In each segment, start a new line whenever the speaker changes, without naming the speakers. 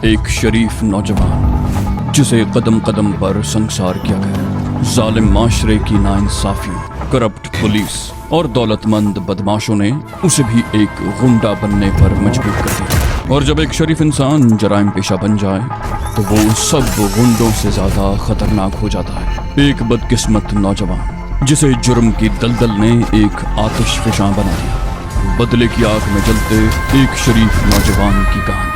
एक शरीफ नौजवान जिसे कदम कदम पर संसार किया गया। जालिम माशरे की नाइंसाफियों, करप्ट पुलिस और दौलतमंद बदमाशों ने उसे भी एक गुंडा बनने पर मजबूर कर दिया। और जब एक शरीफ इंसान जराइम पेशा बन जाए तो वो सब गुंडों से ज्यादा खतरनाक हो जाता है। एक बदकिस्मत नौजवान जिसे जुर्म की दलदल ने एक आतिशफशां बना दिया। बदले की आग में जलते एक शरीफ नौजवान की कहानी।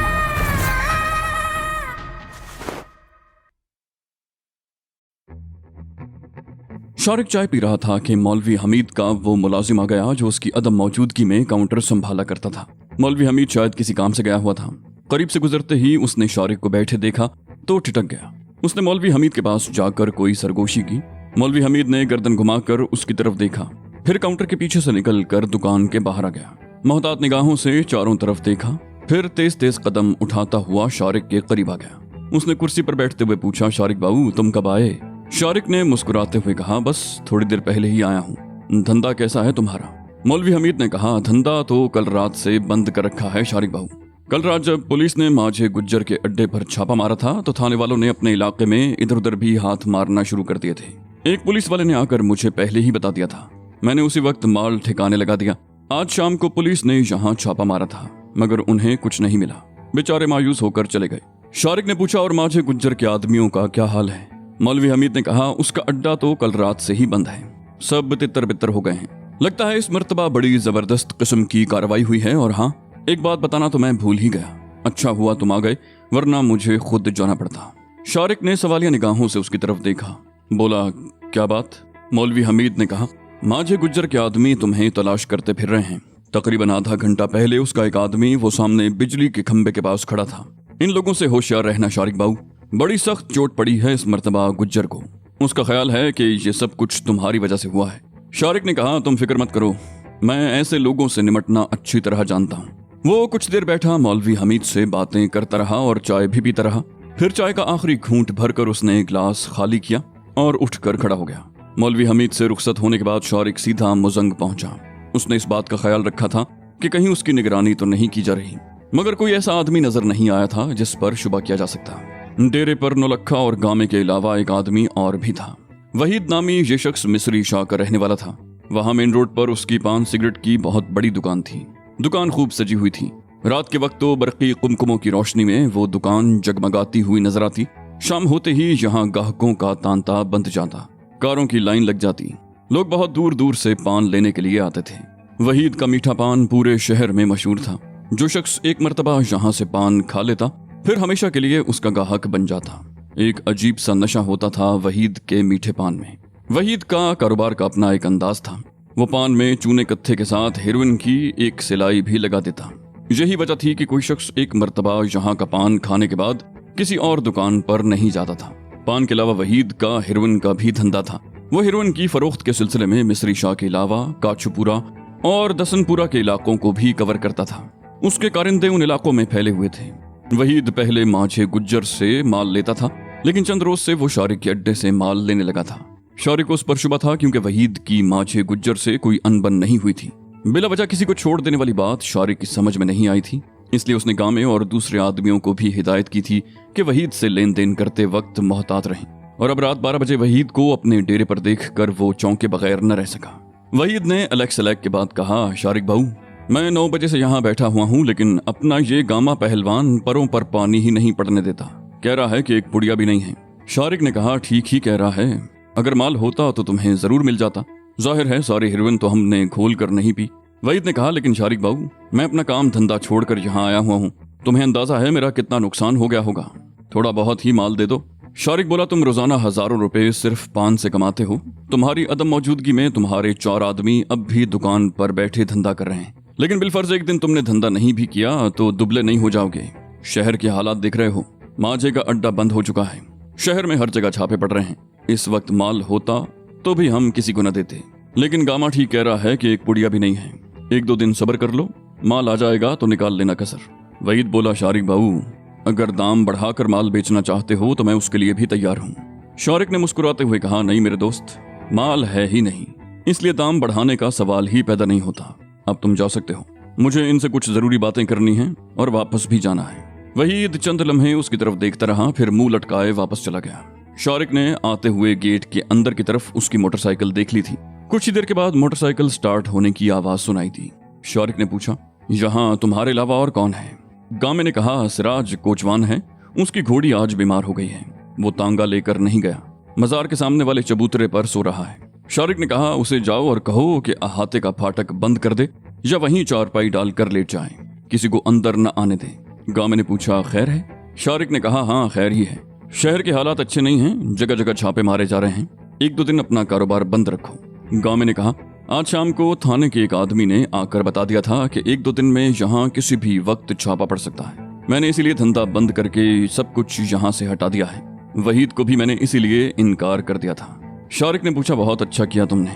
शारिक चाय पी रहा था कि मौलवी हमीद का वो मुलाजिम आ गया जो उसकी अदम मौजूदगी में काउंटर संभाला करता था। मौलवी हमीद शायद किसी काम से गया हुआ था। करीब से गुजरते ही उसने शारिक को बैठे देखा तो ठिठक गया। उसने मौलवी हमीद के पास जाकर कोई सरगोशी की। मौलवी हमीद ने गर्दन घुमाकर उसकी तरफ देखा, फिर काउंटर के पीछे से निकलकर दुकान के बाहर आ गया। मोहतात निगाहों से चारों तरफ देखा, फिर तेज तेज कदम उठाता हुआ शारिक के करीब आ गया। उसने कुर्सी पर बैठते हुए पूछा, शारिक बाबू तुम कब आए? शारिक ने मुस्कुराते हुए कहा, बस थोड़ी देर पहले ही आया हूँ। धंधा कैसा है तुम्हारा? मौलवी हमीद ने कहा, धंधा तो कल रात से बंद कर रखा है शारिक बाबू। कल रात जब पुलिस ने माझे गुज्जर के अड्डे पर छापा मारा था तो थाने वालों ने अपने इलाके में इधर उधर भी हाथ मारना शुरू कर दिए थे। एक पुलिस वाले ने आकर मुझे पहले ही बता दिया था। मैंने उसी वक्त माल ठिकाने लगा दिया। आज शाम को पुलिस ने यहाँ छापा मारा था मगर उन्हें कुछ नहीं मिला। बेचारे मायूस होकर चले गए। शारिक ने पूछा, और माझे गुज्जर के आदमियों का क्या हाल है? मौलवी हमीद ने कहा, उसका अड्डा तो कल रात से ही बंद है। सब तितर बितर हो गए हैं। लगता है इस मर्तबा बड़ी जबरदस्त किस्म की कार्रवाई हुई है। और हाँ, एक बात बताना तो मैं भूल ही गया। अच्छा हुआ तुम आ गए, वरना मुझे खुद जाना पड़ता। शारिक ने सवालिया निगाहों से उसकी तरफ देखा। बोला, क्या बात? मौलवी हमीद ने कहा, माझे गुज्जर के आदमी तुम्हें तलाश करते फिर रहे हैं। तकरीबन आधा घंटा पहले उसका एक आदमी वो सामने बिजली के खंबे के पास खड़ा था। इन लोगों से होशियार रहना शारिक बाबू, बड़ी सख्त चोट पड़ी है इस मर्तबा गुज्जर को। उसका ख्याल है कि ये सब कुछ तुम्हारी वजह से हुआ है। शारिक ने कहा, तुम फिक्र मत करो, मैं ऐसे लोगों से निमटना अच्छी तरह जानता हूँ। वो कुछ देर बैठा मौलवी हमीद से बातें करता रहा और चाय भी पीता रहा। फिर चाय का आखिरी घूंट भरकर उसने एक गिलास खाली किया और उठकर खड़ा हो गया। मौलवी हमीद से रुखसत होने के बाद शारिक सीधा मुजंग पहुंचा। उसने इस बात का ख्याल रखा था कि कहीं उसकी निगरानी तो नहीं की जा रही, मगर कोई ऐसा आदमी नजर नहीं आया था जिस पर शुबा किया जा सकता। डेरे पर नौलखा और गामे के अलावा एक आदमी और भी था। वहीद नामी ये शख्स मिस्री शाह का रहने वाला था। वहां मेन रोड पर उसकी पान सिगरेट की बहुत बड़ी दुकान थी। दुकान खूब सजी हुई थी। रात के वक्त तो बरकी कुमकुमों की रोशनी में वो दुकान जगमगाती हुई नजर आती। शाम होते ही यहाँ गाहकों का तांता बंध जाता, कारों की लाइन लग जाती। लोग बहुत दूर दूर से पान लेने के लिए आते थे। वहीद का मीठा पान पूरे शहर में मशहूर था। जो शख्स एक मर्तबा यहाँ से पान खा लेता फिर हमेशा के लिए उसका गाहक बन जाता। एक अजीब सा नशा होता था वहीद के मीठे पान में। वहीद का कारोबार का अपना एक अंदाज था। वो पान में चूने कत्थे के साथ हेरोइन की एक सिलाई भी लगा देता। यही वजह थी कि कोई शख्स एक मर्तबा यहाँ का पान खाने के बाद किसी और दुकान पर नहीं जाता था। पान के अलावा वहीद का हेरोइन का भी धंधा था। वो हेरोइन की फरोख्त के सिलसिले में मिस्री शाह के अलावा काचुपुरा और दसनपुरा के इलाकों को भी कवर करता था। उसके कारिंदे उन इलाकों में फैले हुए थे। वहीद पहले माझे गुज्जर से माल लेता था, लेकिन चंद रोज से वो शारिक के अड्डे से माल लेने लगा था। शारिक को उस पर शुबा था क्योंकि वहीद की माझे गुज्जर से कोई अनबन नहीं हुई थी। बिला वजह किसी को छोड़ देने वाली बात शारिक की समझ में नहीं आई थी। इसलिए उसने गामे और दूसरे आदमियों को भी हिदायत की थी कि वहीद से लेन देन करते वक्त मोहतात रहें। और अब रात 12 बजे वहीद को अपने डेरे पर देखकर वो चौंके बगैर न रह सका। वहीद ने अलग सलग के बाद कहा, शारिक बाबू, मैं 9 बजे से यहाँ बैठा हुआ हूँ, लेकिन अपना ये गामा पहलवान परों पर पानी ही नहीं पड़ने देता। कह रहा है कि एक पुड़िया भी नहीं है। शारिक ने कहा, ठीक ही कह रहा है, अगर माल होता तो तुम्हें जरूर मिल जाता। जाहिर है सारी हेरोइन तो हमने घोल कर नहीं पी। वहीद ने कहा, लेकिन शारिक बाबू, मैं अपना काम धंधा छोड़कर यहाँ आया हुआ हूँ। तुम्हें अंदाजा है मेरा कितना नुकसान हो गया होगा। थोड़ा बहुत ही माल दे दो। शारिक बोला, तुम रोजाना हजारों रुपए सिर्फ पान से कमाते हो। तुम्हारी अदम मौजूदगी में तुम्हारे 4 आदमी अब भी दुकान पर बैठे धंधा कर रहे हैं, लेकिन बिलफर्ज एक दिन तुमने धंधा नहीं भी किया तो दुबले नहीं हो जाओगे। शहर के हालात देख रहे हो, माझे का अड्डा बंद हो चुका है। शहर में हर जगह छापे पड़ रहे हैं। इस वक्त माल होता तो भी हम किसी को न देते, लेकिन गामा ठीक कह रहा है कि एक पुड़िया भी नहीं है। 1-2 दिन सब्र कर लो, माल आ जाएगा तो निकाल लेना कसर। वहीद बोला, शारिक बाबू, अगर दाम बढ़ाकर माल बेचना चाहते हो तो मैं उसके लिए भी तैयार हूँ। शारिक ने मुस्कुराते हुए कहा, नहीं मेरे दोस्त, माल है ही नहीं, इसलिए दाम बढ़ाने का सवाल ही पैदा नहीं होता। अब तुम जा सकते हो। मुझे इनसे कुछ जरूरी बातें करनी हैं और वापस भी जाना है। वहीद चंद लम्हे उसकी तरफ देखता रहा, फिर मुंह लटकाए वापस चला गया। शारिक ने आते हुए गेट के अंदर की तरफ उसकी मोटरसाइकिल देख ली थी। कुछ ही देर के बाद मोटरसाइकिल स्टार्ट होने की आवाज सुनाई दी। शारिक ने पूछा, यहाँ तुम्हारे अलावा और कौन है? गामे ने कहा, सिराज कोचवान है, उसकी घोड़ी आज बीमार हो गई है, वो तांगा लेकर नहीं गया, मजार के सामने वाले चबूतरे पर सो रहा है। शारिक ने कहा, उसे जाओ और कहो कि अहाते का फाटक बंद कर दे या वहीं चारपाई डालकर लेट जाए, किसी को अंदर न आने दे। गामे ने पूछा, खैर है? शारिक ने कहा, हाँ खैर ही है, शहर के हालात अच्छे नहीं हैं, जगह जगह छापे मारे जा रहे हैं, 1-2 दिन अपना कारोबार बंद रखो। गामे ने कहा, आज शाम को थाने के एक आदमी ने आकर बता दिया था कि 1-2 दिन में यहाँ किसी भी वक्त छापा पड़ सकता है। मैंने इसीलिए धंधा बंद करके सब कुछ यहाँ से हटा दिया है। वहीद को भी मैंने इसीलिए इनकार कर दिया था। शारिक ने पूछा, बहुत अच्छा किया तुमने।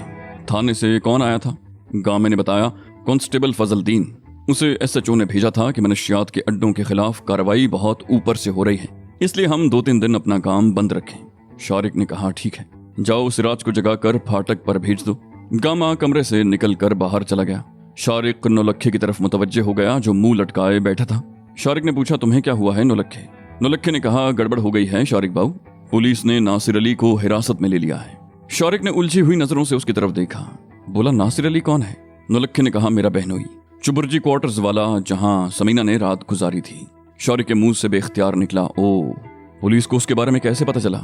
थाने से कौन आया था? गामे ने बताया, कांस्टेबल फजलदीन। उसे SHO ने भेजा था कि मनशियात के अड्डों के खिलाफ कार्रवाई बहुत ऊपर से हो रही है, इसलिए हम 2-3 दिन अपना काम बंद रखें। शारिक ने कहा, ठीक है, जाओ सिराज को जगाकर फाटक पर भेज दो। गामा कमरे से निकलकर बाहर चला गया। शारिक नौलखे की तरफ मुतवज्जे हो गया, जो मुंह लटकाए बैठा था। शारिक ने पूछा, तुम्हें क्या हुआ है नौलखे? नौलखे ने कहा, गड़बड़ हो गई है शारिक बाबू, पुलिस ने नासिर अली को हिरासत में ले लिया है। शारिक ने उलझी हुई नजरों से उसकी तरफ देखा। बोला, नासिर अली कौन है? नौलखे ने कहा, मेरा बहनोई, चुबुर्जी क्वार्टर्स वाला, जहां समीना ने रात गुजारी थी। शारिक के मुंह से बेख्तियार निकला, ओ, पुलिस को उसके बारे में कैसे पता चला?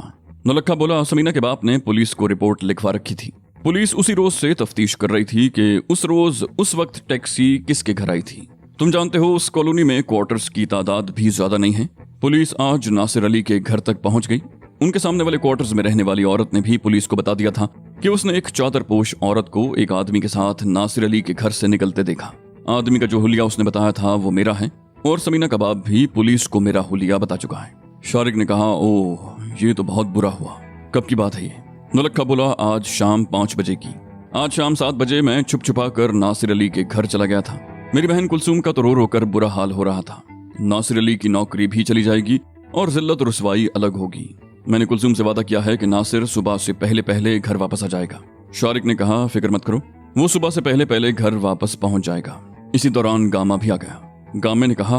नौलखा बोला, समीना के बाप ने पुलिस को रिपोर्ट लिखवा रखी थी। पुलिस उसी रोज से तफ्तीश कर रही थी कि उस रोज उस वक्त टैक्सी किसके घर आई थी। तुम जानते हो उस कॉलोनी में क्वार्टर्स की तादाद भी ज्यादा नहीं है। पुलिस आज नासिर अली के घर तक पहुंच गई। उनके सामने वाले क्वार्टर्स में रहने वाली औरत ने भी पुलिस को बता दिया था कि उसने एक चादरपोश औरत को एक आदमी के साथ नासिर अली के घर से निकलते देखा। आदमी का जो हुलिया उसने बताया था वो मेरा है, और समीना का बाप भी पुलिस को मेरा हुलिया बता चुका है। शारिक ने कहा, ओह, ये तो बहुत बुरा हुआ। कब की बात है ये? नौलखा बोला, आज शाम 5 बजे की। आज शाम 7 बजे मैं छुप छुपा कर नासिर अली के घर चला गया था। मेरी बहन कुलसूम का तो रो रो कर बुरा हाल हो रहा था। नासिर अली की नौकरी भी चली जाएगी और जिल्लत रुसवाई अलग होगी। मैंने कुलसूम से वादा किया है कि नासिर सुबह से पहले पहले घर वापस आ जाएगा। शारिक ने कहा, फिक्र मत करो, वो सुबह से पहले पहले घर वापस पहुंच जाएगा। इसी दौरान गामा भी आ गया। गामे ने कहा,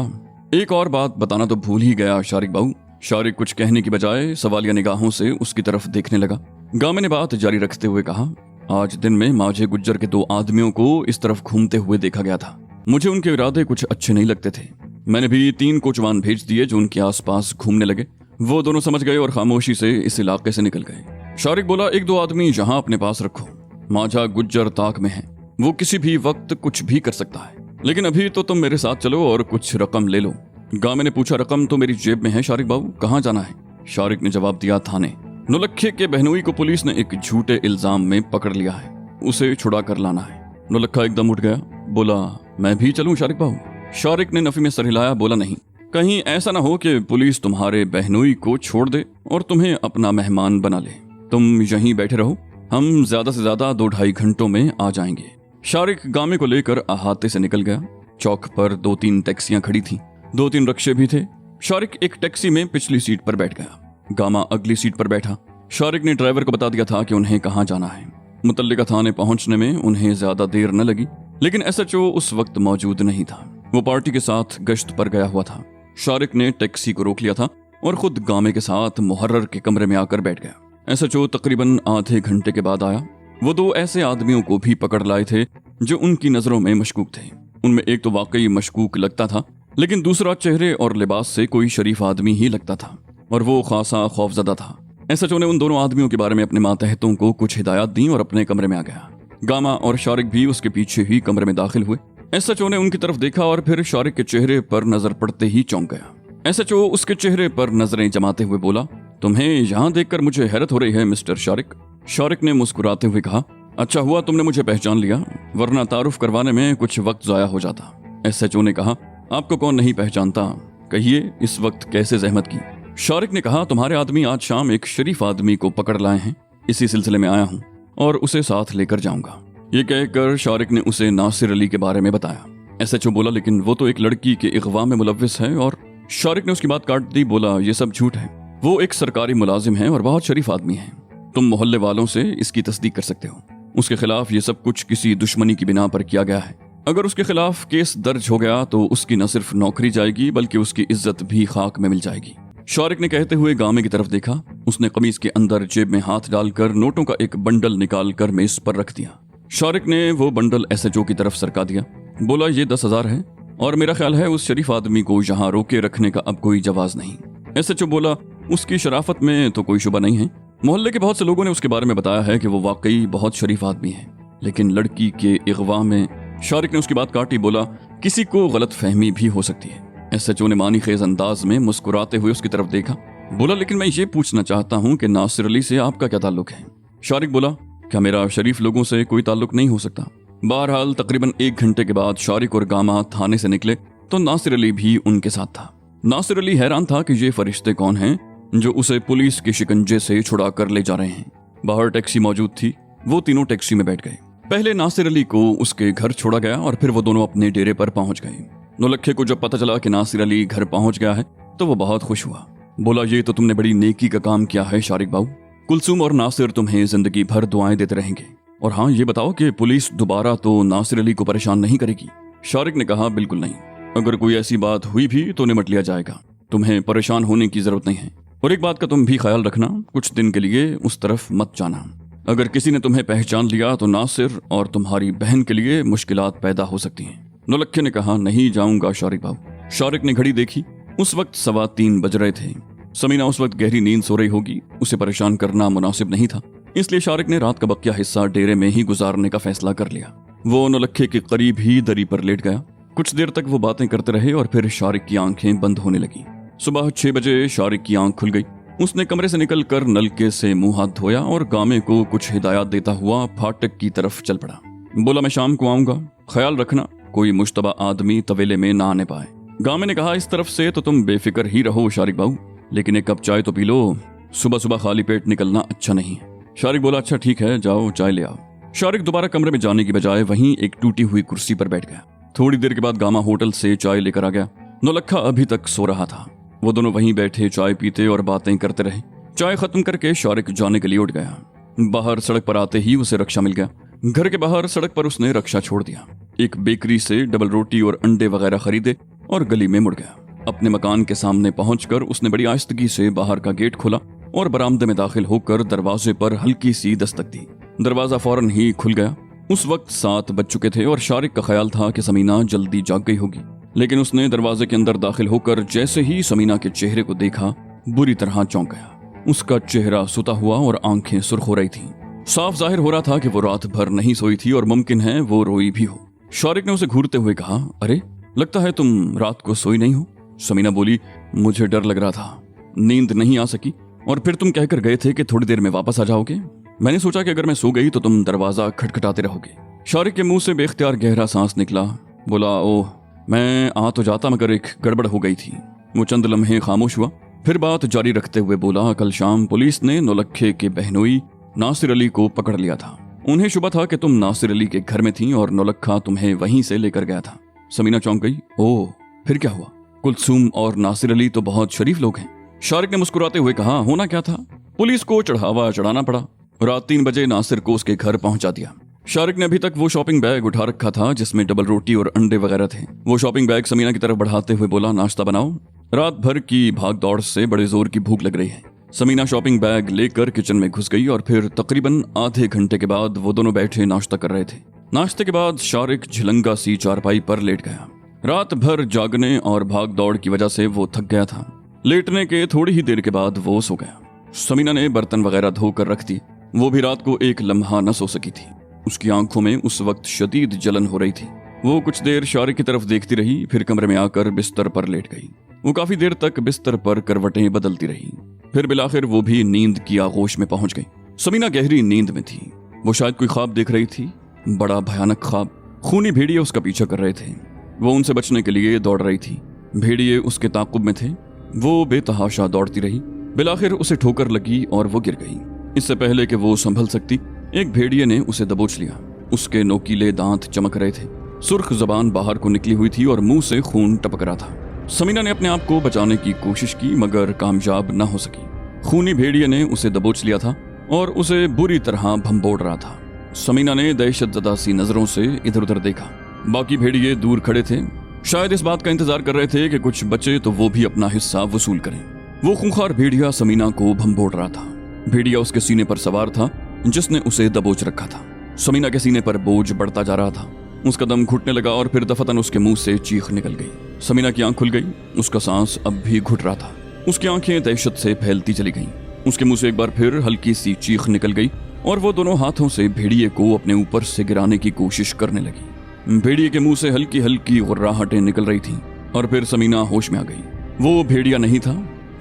एक और बात बताना तो भूल ही गया शारिक बाबू। शारिक कुछ कहने की बजाय सवालिया निगाहों से उसकी तरफ देखने लगा। गामे ने बात जारी रखते हुए कहा, आज दिन में माझे गुज्जर के 2 आदमियों को इस तरफ घूमते हुए देखा गया था। मुझे उनके इरादे कुछ अच्छे नहीं लगते थे। मैंने भी 3 कोचवान भेज दिए जो उनके आसपास घूमने लगे। वो दोनों समझ गए और खामोशी से इस इलाके से निकल गए। शारिक बोला, 1-2 आदमी यहाँ अपने पास रखो। माझा गुज्जर ताक में है, वो किसी भी वक्त कुछ भी कर सकता है, लेकिन अभी तो तुम मेरे साथ चलो और कुछ रकम ले लो। गामे ने पूछा, रकम तो मेरी जेब में है शारिक बाबू, कहाँ जाना है? शारिक ने जवाब दिया, थाने। नौलखे के बहनोई को पुलिस ने एक झूठे इल्जाम में पकड़ लिया है, उसे छुड़ा कर लाना है। नौलखा एकदम उठ गया, बोला, मैं भी चलूं शारिक बाबू? शारिक ने नफी में सर हिलाया, बोला, नहीं, कहीं ऐसा ना हो कि पुलिस तुम्हारे बहनोई को छोड़ दे और तुम्हें अपना मेहमान बना ले। तुम यहीं बैठे रहो, हम ज्यादा से ज्यादा 2-2.5 घंटों में आ जाएंगे। शारिक गामे को लेकर अहाते से निकल गया। चौक पर 2-3 टैक्सियां खड़ी थीं, 2-3 रिक्शे भी थे। शारिक एक टैक्सी में पिछली सीट पर बैठ गया, गामा अगली सीट पर बैठा। शारिक ने ड्राइवर को बता दिया था कि उन्हें कहाँ जाना है। मुतल्लिका थाने पहुंचने में उन्हें ज्यादा देर न लगी, लेकिन SHO उस वक्त मौजूद नहीं था। वो पार्टी के साथ गश्त पर गया हुआ था। शारिक ने टैक्सी को रोक लिया था और खुद गामे के साथ मुहर्रर के कमरे में आकर बैठ गया। SHO तकरीबन आधे घंटे के बाद आया। वो 2 ऐसे आदमियों को भी पकड़ लाए थे जो उनकी नजरों में मशकूक थे। उनमें एक तो वाकई मशकूक लगता था, लेकिन दूसरा चेहरे और लिबास से कोई शरीफ आदमी ही लगता था, और वो खासा खौफजदा था। SHO ने उन दोनों आदमियों के बारे में अपने मातहतों को कुछ हिदायत दी और अपने कमरे में आ गया। गामा और शारिक भी उसके पीछे ही कमरे में दाखिल हुए। SHO ने उनकी तरफ देखा और फिर शारिक के चेहरे पर नजर पड़ते ही चौंक गया। SHO उसके चेहरे पर नजरें जमाते हुए बोला, तुम्हें यहाँ देखकर मुझे हैरत हो रही है मिस्टर शारिक। शारिक ने मुस्कुराते हुए कहा, अच्छा हुआ तुमने मुझे पहचान लिया, वरना तारुफ करवाने में कुछ वक्त जाया हो जाता। SHO ने कहा, आपको कौन नहीं पहचानता, कहिए इस वक्त कैसे जहमत की। शारिक ने कहा, तुम्हारे आदमी आज शाम एक शरीफ आदमी को पकड़ लाए हैं, इसी सिलसिले में आया हूँ और उसे साथ लेकर जाऊंगा। ये कहकर शारिक ने उसे नासिर अली के बारे में बताया। SHO बोला, लेकिन वो तो एक लड़की के इगवा में मुलव्विस है। और शारिक ने उसकी बात काट दी, बोला, ये सब झूठ है, वो एक सरकारी मुलाजिम है और बहुत शरीफ आदमी है। तुम मोहल्ले वालों से इसकी तस्दीक कर सकते हो। उसके खिलाफ ये सब कुछ किसी दुश्मनी की बिना पर किया गया है। अगर उसके खिलाफ केस दर्ज हो गया तो उसकी न सिर्फ नौकरी जाएगी बल्कि उसकी इज्जत भी खाक में मिल जाएगी। शारिक ने कहते हुए गामे की तरफ देखा। उसने कमीज के अंदर जेब में हाथ डालकर नोटों का एक बंडल निकाल कर मेज पर रख दिया। शारिक ने वो बंडल एसएचओ की तरफ सरका दिया। बोला, ये 10,000 है और मेरा ख्याल है उस शरीफ आदमी को यहाँ रोके रखने का अब कोई जवाज नहीं। एसएचओ बोला, उसकी शराफत में तो कोई शुबा नहीं है। मोहल्ले के बहुत से लोगों ने उसके बारे में बताया है कि वो वाकई बहुत शरीफ आदमी है, लेकिन लड़की के अगवा में। शारिक ने उसकी बात काटी। बोला, किसी को गलत फहमी भी हो सकती है। एसएचओ ने मानी खेज अंदाज में मुस्कुराते हुए उसकी तरफ देखा। बोला, लेकिन मैं ये पूछना चाहता हूँ कि नासिर अली से आपका क्या ताल्लुक है? शारिक बोला, क्या मेरा शरीफ लोगों से कोई ताल्लुक नहीं हो सकता? बहरहाल तकरीबन 1 घंटे के बाद शारिक और गामा थाने से निकले तो नासिर अली भी उनके साथ था। नासिर अली हैरान था कि ये फरिश्ते कौन हैं जो उसे पुलिस के शिकंजे से छुड़ा कर ले जा रहे हैं। बाहर टैक्सी मौजूद थी। वो तीनों टैक्सी में बैठ गए। पहले नासिर अली को उसके घर छोड़ा गया और फिर वो दोनों अपने डेरे पर पहुंच गए। नौलखे को जब पता चला कि नासिर अली घर पहुंच गया है तो वो बहुत खुश हुआ। बोला, ये तो तुमने बड़ी नेकी का काम किया है शारिक बाबू। कुलसूम और नासिर तुम्हें जिंदगी भर दुआएं देते रहेंगे। और हाँ, ये बताओ कि पुलिस दोबारा तो नासिर अली को परेशान नहीं करेगी? शारिक ने कहा, बिल्कुल नहीं। अगर कोई ऐसी बात हुई भी तो निपट लिया जाएगा। तुम्हें परेशान होने की जरूरत नहीं है। और एक बात का तुम भी ख्याल रखना, कुछ दिन के लिए उस तरफ मत जाना। अगर किसी ने तुम्हें पहचान लिया तो नासिर और तुम्हारी बहन के लिए मुश्किलात पैदा हो सकती हैं। नौलखे ने कहा, नहीं जाऊंगा शारिक बाबू। शारिक ने घड़ी देखी। उस वक्त 3:15 बज रहे थे। समीना उस वक्त गहरी नींद सो रही होगी। उसे परेशान करना मुनासिब नहीं था, इसलिए शारिक ने रात का बकिया हिस्सा डेरे में ही गुजारने का फैसला कर लिया। वो नौलखे के करीब ही दरी पर लेट गया। कुछ देर तक वो बातें करते रहे और फिर शारिक की आंखें बंद होने लगी। सुबह 6 बजे शारिक की आंख खुल गई। उसने कमरे से निकलकर नलके से मुंह हाथ धोया और गामे को कुछ हिदायत देता हुआ फाटक की तरफ चल पड़ा। बोला, मैं शाम को आऊंगा, ख्याल रखना कोई मुश्तबा आदमी तवेले में ना आने पाए। गामे ने कहा, इस तरफ से तो तुम बेफिक्र ही रहो शारिक बाबू, लेकिन एक कप चाय तो पी लो। सुबह सुबह खाली पेट निकलना अच्छा नहीं है। शारिक बोला, अच्छा ठीक है, जाओ चाय ले आओ। शारिक दोबारा कमरे में जाने की बजाय वहीं एक टूटी हुई कुर्सी पर बैठ गया। थोड़ी देर के बाद गामा होटल से चाय लेकर आ गया। नौलखा अभी तक सो रहा था। वो दोनों वहीं बैठे चाय पीते और बातें करते रहे। चाय खत्म करके शारिक जाने के लिए उठ गया। बाहर सड़क पर आते ही उसे रक्षा मिल गया। घर के बाहर सड़क पर उसने रक्षा छोड़ दिया। एक बेकरी से डबल रोटी और अंडे वगैरह खरीदे और गली में मुड़ गया। अपने मकान के सामने पहुंचकर उसने बड़ी आहिस्तगी से बाहर का गेट खोला और बरामदे में दाखिल होकर दरवाजे पर हल्की सी दस्तक दी। दरवाजा फौरन ही खुल गया। उस वक्त 7 बज चुके थे और शारिक का ख्याल था कि समीना जल्दी जाग गई होगी, लेकिन उसने दरवाजे के अंदर दाखिल होकर जैसे ही समीना के चेहरे को देखा, बुरी तरह चौंक गया। उसका चेहरा सुता हुआ और आंखें सुर्ख हो रही थीं। साफ जाहिर हो रहा था कि वो रात भर नहीं सोई थी और मुमकिन है वो रोई भी हो। शारिक ने उसे घूरते हुए कहा, अरे लगता है तुम रात को सोई नहीं हो। समीना बोली, मुझे डर लग रहा था, नींद नहीं आ सकी और फिर तुम कहकर गए थे कि थोड़ी देर में वापस आ जाओगे। मैंने सोचा कि अगर मैं सो गई तो तुम दरवाजा खटखटाते रहोगे। शारिक के मुंह से बेख्तियार गहरा सांस निकला। बोला, ओह, मैं आ तो जाता मगर एक गड़बड़ हो गई थी। वो चंद लम्हे खामोश हुआ, फिर बात जारी रखते हुए बोला, कल शाम पुलिस ने नौलखे के बहनोई नासिर अली को पकड़ लिया था। उन्हें शुबा था कि तुम नासिर अली के घर में थी और नौलखा तुम्हें वहीं से लेकर गया था। समीना चौंक गई। ओह, फिर क्या हुआ? कुलसूम और नासिर अली तो बहुत शरीफ लोग हैं। शारिक ने मुस्कुराते हुए कहा, होना क्या था, पुलिस को चढ़ावा चढ़ाना पड़ा। रात 3 बजे नासिर को उसके घर पहुंचा दिया। शारिक ने अभी तक वो शॉपिंग बैग उठा रखा था जिसमें डबल रोटी और अंडे वगैरह थे। वो शॉपिंग बैग समीना की तरफ बढ़ाते हुए बोला, नाश्ता बनाओ, रात भर की भाग दौड़ से बड़े जोर की भूख लग रही है। समीना शॉपिंग बैग लेकर किचन में घुस गई और फिर तकरीबन आधे घंटे के बाद वो दोनों बैठे नाश्ता कर रहे थे। नाश्ते के बाद शारिक झिलंगा सी चारपाई पर लेट गया। रात भर जागने और भाग दौड़ की वजह से वो थक गया था। लेटने के थोड़ी ही देर के बाद वो सो गया। समीना ने बर्तन वगैरह धोकर रख दी। वो भी रात को एक लम्हा न सो सकी थी। उसकी आंखों में उस वक्त शदीद जलन हो रही थी। वो कुछ देर शारिक की तरफ देखती रही, फिर कमरे में आकर बिस्तर पर लेट गई। वो काफी देर तक बिस्तर पर करवटें बदलती रही, फिर बिलाखिर वो भी नींद की आगोश में पहुंच गई। समीना गहरी नींद में थी। वो शायद कोई ख्वाब देख रही थी, बड़ा भयानक ख्वाब। खूनी भेड़िए उसका पीछा कर रहे थे। वो उनसे बचने के लिए दौड़ रही थी। भेड़िए उसके ताक़ुब में थे। वो बेतहाशा दौड़ती रही। बिलाखिर उसे ठोकर लगी और वो गिर गई। इससे पहले कि वो संभल सकती, एक भेड़िए ने उसे दबोच लिया। उसके नोकीले दांत चमक रहे थे, सुर्ख जबान बाहर को निकली हुई थी और मुंह से खून टपक रहा था। समीना ने अपने आप को बचाने की कोशिश की मगर कामयाब न हो सकी। खूनी भेड़िए ने उसे दबोच लिया था और उसे बुरी तरह भंबोड़ रहा था। समीना ने दहशतज़दा सी नजरों से इधर उधर देखा। बाकी भेड़िए दूर खड़े थे, शायद इस बात का इंतजार कर रहे थे कि कुछ बचे तो वो भी अपना हिस्सा वसूल करें। वो खूंखार भेड़िया समीना को भंबोड़ रहा था। भेड़िया उसके सीने पर सवार था जिसने उसे दबोच रखा था। समीना के सीने पर बोझ बढ़ता जा रहा था। उसका दम घुटने लगा और फिर दफतन उसके मुंह से चीख निकल गई। समीना की आंख खुल गई। उसका सांस अब भी घुट रहा था। उसकी आंखें दहशत से फैलती चली गईं। उसके मुंह से एक बार फिर हल्की सी चीख निकल गई और वो दोनों हाथों से भेड़िए को अपने ऊपर से गिराने की कोशिश करने लगी। भेड़िए के मुंह से हल्की हल्की गुर्राहटें निकल रही थीं और फिर समीना होश में आ गई। वो भेड़िया नहीं था,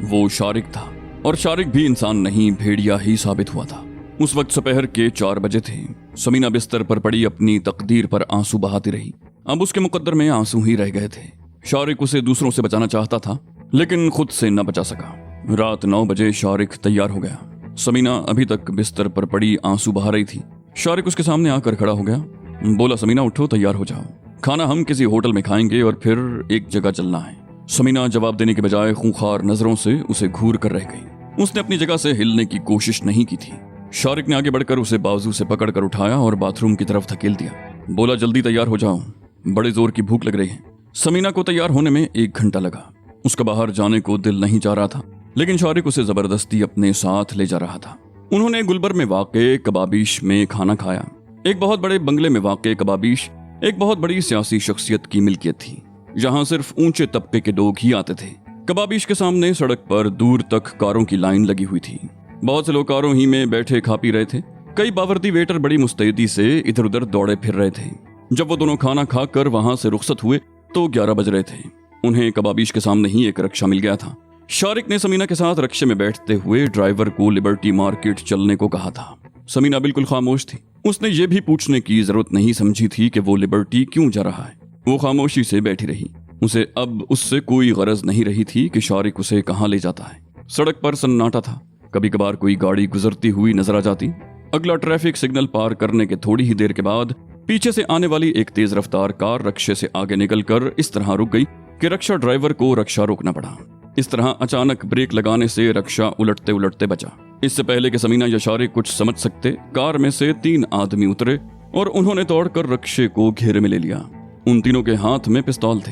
वो शारिक था। और शारिक भी इंसान नहीं, भेड़िया ही साबित हुआ था। उस वक्त दोपहर के 4 बजे थे। समीना बिस्तर पर पड़ी अपनी तकदीर पर आंसू बहाती रही। अब उसके मुकद्दर में आंसू ही रह गए थे। शारिक उसे दूसरों से बचाना चाहता था लेकिन खुद से न बचा सका। रात 9 बजे शारिक तैयार हो गया। समीना अभी तक बिस्तर पर पड़ी आंसू बहा रही थी। शारिक उसके सामने आकर खड़ा हो गया। बोला, समीना उठो, तैयार हो जाओ, खाना हम किसी होटल में खाएंगे और फिर एक जगह चलना है। समीना जवाब देने के बजाय खूंखार नजरों से उसे घूर कर रह गई। उसने अपनी जगह से हिलने की कोशिश नहीं की थी। शारिक ने आगे बढ़कर उसे बाजू से पकड़कर उठाया और बाथरूम की तरफ धकेल दिया। बोला, जल्दी तैयार हो जाओ, बड़े जोर की भूख लग रही है। समीना को तैयार होने में 1 घंटा लगा। उसका बाहर जाने को दिल नहीं चाह रहा था लेकिन शारिक उसे जबरदस्ती अपने साथ ले जा रहा था। उन्होंने गुलबर में वाक़े कबाबिश में खाना खाया। एक बहुत बड़े बंगले में वाक़े कबाबिश एक बहुत बड़ी सियासी शख्सियत की मिल्कियत थी। यहाँ सिर्फ ऊंचे तबके के लोग ही आते थे। कबाबिश के सामने सड़क पर दूर तक कारों की लाइन लगी हुई थी। बहुत से लोग कारों ही में बैठे खा पी रहे थे। कई बावर्दी वेटर बड़ी मुस्तैदी से इधर उधर दौड़े फिर रहे थे। जब वो दोनों खाना खाकर वहां से रुखसत हुए तो 11 बज रहे थे। उन्हें कबाबिश के सामने ही एक रक्षा मिल गया था। शारिक ने समीना के साथ रक्षे में बैठते हुए ड्राइवर को लिबर्टी मार्केट चलने को कहा था। समीना बिल्कुल खामोश थी। उसने ये भी पूछने की जरूरत नहीं समझी थी कि वो लिबर्टी क्यों जा रहा है। वो खामोशी से बैठी रही। उसे अब उससे कोई गरज नहीं रही थी कि शारिक उसे कहाँ ले जाता है। सड़क पर सन्नाटा था। कभी कभार कोई गाड़ी गुजरती हुई नजर आ जाती। अगला ट्रैफिक सिग्नल पार करने के थोड़ी ही देर के बाद पीछे से आने वाली एक तेज रफ्तार कार रक्षे से आगे निकलकर इस तरह रुक गई कि रक्षा ड्राइवर को रक्षा रोकना पड़ा। इस तरह अचानक ब्रेक लगाने से रक्षा उलटते उलटते बचा। इससे पहले कि समीना या शारिक कुछ समझ सकते, कार में से 3 आदमी उतरे और उन्होंने दौड़कर रक्षे को घेरे में ले लिया। उन तीनों के हाथ में पिस्तौल थे।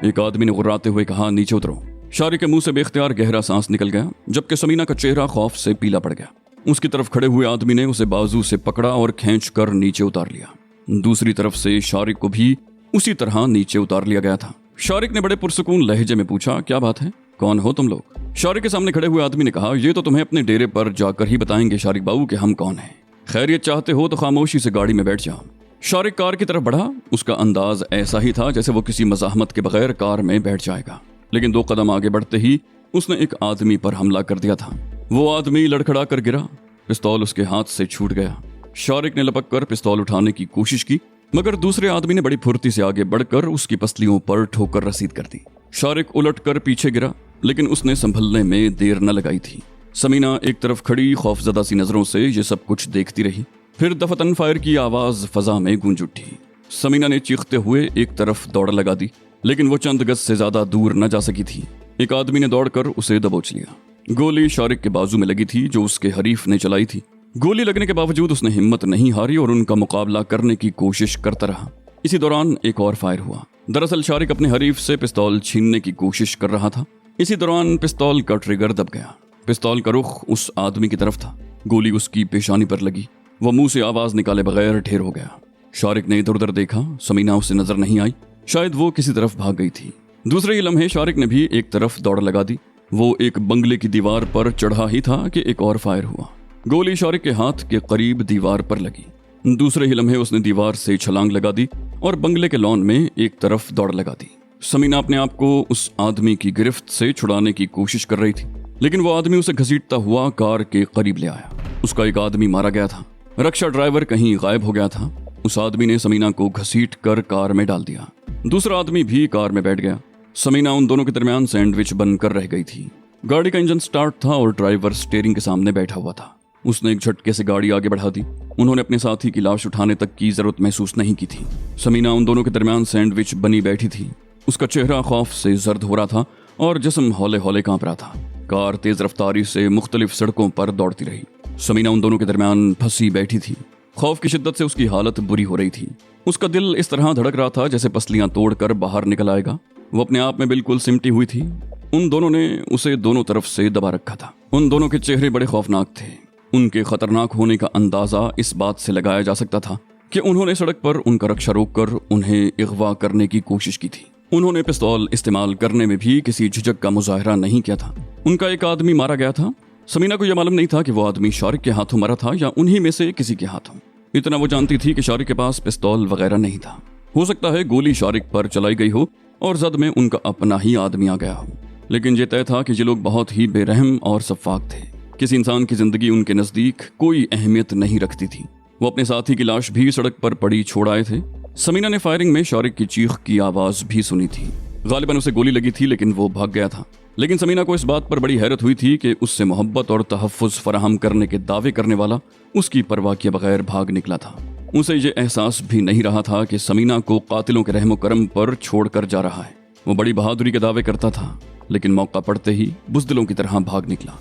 एक आदमी ने गुर्राते हुए कहा, नीचे उतरो। शारिक के मुंह से बेख्तियार गहरा सांस निकल गया, जबकि समीना का चेहरा खौफ से पीला पड़ गया। उसकी तरफ खड़े हुए आदमी ने उसे बाजू से पकड़ा और खींचकर नीचे उतार लिया। दूसरी तरफ से शारिक को भी उसी तरह नीचे उतार लिया गया था। शारिक ने बड़े पुरसुकून लहजे में पूछा, क्या बात है, कौन हो तुम लोग? शारिक के सामने खड़े हुए आदमी ने कहा, ये तो तुम्हें अपने डेरे पर जाकर ही बताएंगे शारिक बाबू कि हम कौन हैं। खैरियत चाहते हो तो खामोशी से गाड़ी में बैठ जाओ। शारिक कार की तरफ बढ़ा। उसका अंदाज ऐसा ही था जैसे वो किसी मज़ाहमत के बगैर कार में बैठ जाएगा, लेकिन 2 कदम आगे बढ़ते ही उसने एक आदमी पर हमला कर दिया था। वो आदमी लड़खड़ा कर गिरा। पिस्तौल उसके हाथ से छूट गया। शारिक ने लपक कर पिस्तौल उठाने की कोशिश की, मगर दूसरे आदमी ने बड़ी फुर्ती से आगे बढ़कर उसकी पसलियों पर ठोकर रसीद कर दी। शारिक उलटकर पीछे गिरा, लेकिन उसने संभलने में देर न लगाई थी। समीना एक तरफ खड़ी खौफजदा सी नजरों से ये सब कुछ देखती रही। फिर दफतन फायर की आवाज फजा में गूंज उठी। समीना ने चीखते हुए एक तरफ दौड़ लगा दी, लेकिन वो चंद गज से ज्यादा दूर न जा सकी थी। एक आदमी ने दौड़कर उसे दबोच लिया। गोली शारिक के बाजू में लगी थी जो उसके हरीफ ने चलाई थी। गोली लगने के बावजूद उसने हिम्मत नहीं हारी और उनका मुकाबला करने की कोशिश करता रहा। इसी दौरान एक और फायर हुआ। दरअसल शारिक अपने हरीफ से पिस्तौल छीनने की कोशिश कर रहा था। इसी दौरान पिस्तौल का ट्रिगर दब गया। पिस्तौल का रुख उस आदमी की तरफ था। गोली उसकी पेशानी पर लगी। वो मुंह से आवाज निकाले बगैर ढेर हो गया। शारिक ने इधर उधर देखा। समीना उसे नजर नहीं आई। शायद वो किसी तरफ भाग गई थी। दूसरे ही लम्हे शारिक ने भी एक तरफ दौड़ लगा दी। वो एक बंगले की दीवार पर चढ़ा ही था कि एक और फायर हुआ। गोली शारिक के हाथ के करीब दीवार पर लगी। दूसरे ही लम्हे उसने दीवार से छलांग लगा दी और बंगले के लॉन में एक तरफ दौड़ लगा दी। समीना अपने आप को उस आदमी की गिरफ्त से छुड़ाने की कोशिश कर रही थी, लेकिन वो आदमी उसे घसीटता हुआ कार के करीब ले आया। उसका एक आदमी मारा गया था। रक्षा ड्राइवर कहीं गायब हो गया था। उस आदमी ने समीना को घसीट कर कार में डाल दिया। दूसरा आदमी भी कार में बैठ गया। समीना उन दोनों के दरमियान सैंडविच बनकर रह गई थी। गाड़ी का इंजन स्टार्ट था और ड्राइवर स्टीयरिंग के सामने बैठा हुआ था। उसने एक झटके से गाड़ी आगे बढ़ा दी। उन्होंने अपने साथी की लाश उठाने तक की जरूरत महसूस नहीं की थी। समीना उन दोनों के दरमियान सैंडविच बनी बैठी थी। उसका चेहरा खौफ से जर्द हो रहा था और जिस्म हौले हौले कांप रहा था। कार तेज रफ्तारी से मुख्तलिफ सड़कों पर दौड़ती रही। समीना उन दोनों के दरमियान फंसी बैठी थी। खौफ की शिद्दत से उसकी हालत बुरी हो रही थी। उसका दिल इस तरह धड़क रहा था जैसे पसलियां तोड़कर बाहर निकल आएगा। वो अपने आप में बिल्कुल सिमटी हुई थी। उन दोनों ने उसे दोनों तरफ से दबा रखा था। उन दोनों के चेहरे बड़े खौफनाक थे। उनके खतरनाक होने का अंदाजा इस बात से लगाया जा सकता था कि उन्होंने सड़क पर उनका रक्षा रोककर उन्हें अगवा करने की कोशिश की थी। उन्होंने पिस्तौल इस्तेमाल करने में भी किसी झिझक का मुजाहरा नहीं किया था। उनका एक आदमी मारा गया था। समीना को यह मालूम नहीं था कि वो आदमी शौरिक के हाथों मरा था या उन्हीं में से किसी के हाथों। इतना वो जानती थी कि शौरिक के पास पिस्तौल वगैरह नहीं था। हो सकता है गोली शौरिक पर चलाई गई हो और जद में उनका अपना ही आदमी आ गया हो, लेकिन ये तय था कि ये लोग बहुत ही बेरहम और सफाक थे। किसी इंसान की जिंदगी उनके नजदीक कोई अहमियत नहीं रखती थी। वो अपने साथी की लाश भी सड़क पर पड़ी छोड़ आए थे। समीना ने फायरिंग में शौरिक की चीख की आवाज भी सुनी थी। गालिबन उसे गोली लगी थी लेकिन वो भाग गया था। लेकिन समीना को इस बात पर बड़ी हैरत हुई थी कि उससे मोहब्बत और तहफ़्फ़ुज़ फराहम करने के दावे करने वाला उसकी परवाह किए बगैर भाग निकला था। उसे ये एहसास भी नहीं रहा था कि समीना को कातिलों के रहमो करम पर छोड़कर जा रहा है। वो बड़ी बहादुरी के दावे करता था, लेकिन मौका पड़ते ही बुज़दिलों की तरह भाग निकला।